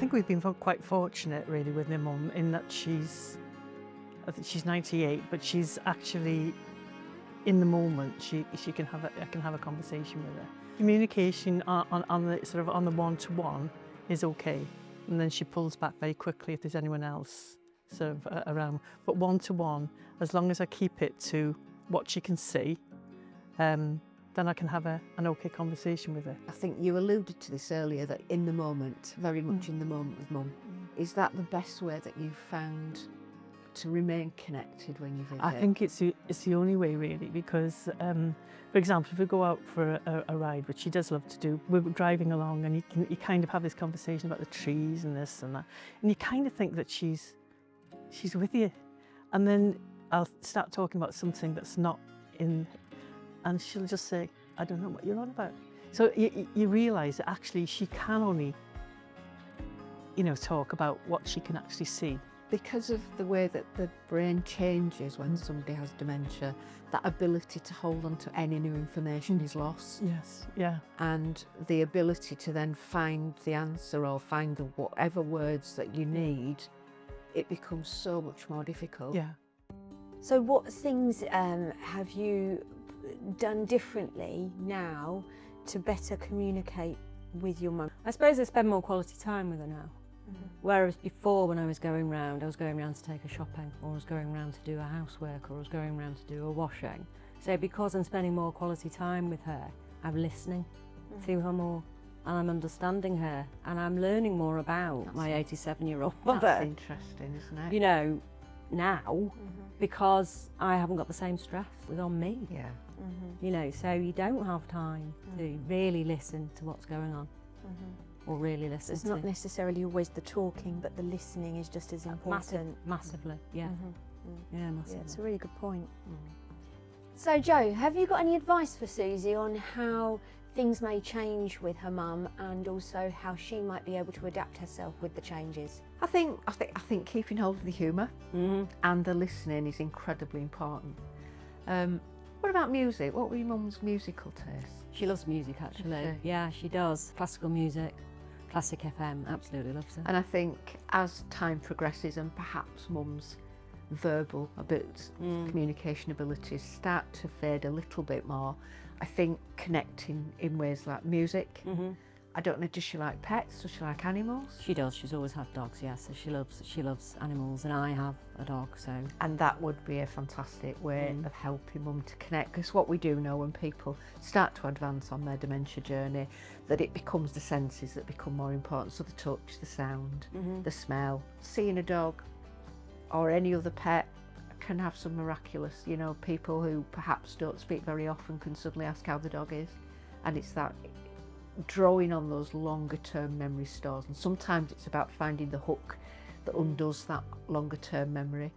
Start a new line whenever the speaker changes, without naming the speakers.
think we've been quite fortunate really with my mum in that I think she's 98, but she's actually in the moment. I can have a conversation with her. Communication on the sort of on the one-to-one is okay, and then she pulls back very quickly if there's anyone else sort of around. But one-to-one, as long as I keep it to what she can see, then I can have an okay conversation with her.
I think you alluded to this earlier, that in the moment, very much in the moment with Mum. Is that the best way that you've found to remain connected when you visit?
I think it's the only way really, because for example, if we go out for a ride, which she does love to do, we're driving along and you kind of have this conversation about the trees and this and that, and you kind of think that she's with you, and then I'll start talking about something that's not in, and she'll just say, I don't know what you're on about. So you realise that actually she can only, talk about what she can actually see.
Because of the way that the brain changes when somebody has dementia, that ability to hold on to any new information is lost.
Yes, yeah.
And the ability to then find the answer or find the whatever words that you need, it becomes so much more difficult.
Yeah.
So what things have you done differently now to better communicate with your mum?
I suppose I spend more quality time with her now. Whereas before, when I was going round to take her shopping, or I was going round to do her housework, or I was going round to do her washing. So because I'm spending more quality time with her, I'm listening to her more, and I'm understanding her, and I'm learning more about my 87-year-old mother.
That's interesting, isn't it?
Now, because I haven't got the same stress on me.
Yeah.
So you don't have time to really listen to what's going on. Or really listen.
It's not necessarily always the talking, but the listening is just as important.
Massively, yeah. Yeah, massively.
Yeah, it's a really good point. So Jo, have you got any advice for Susie on how things may change with her mum, and also how she might be able to adapt herself with the changes?
I think keeping hold of the humour and the listening is incredibly important. What about music? What were your mum's musical tastes?
She loves music, actually. Yeah, she does. Classical music, classic FM, absolutely loves it.
And I think as time progresses and perhaps mum's verbal communication abilities start to fade a little bit more, I think connecting in ways like music. I don't know, does she like pets? Does she like animals?
She does. She's always had dogs, yeah. So she loves animals, and I have a dog, so.
And that would be a fantastic way of helping mum to connect. Because what we do know, when people start to advance on their dementia journey, that it becomes the senses that become more important. So the touch, the sound, the smell. Seeing a dog or any other pet can have some miraculous, people who perhaps don't speak very often can suddenly ask how the dog is. And it's that drawing on those longer term memory stores, and sometimes it's about finding the hook that undoes that longer term memory.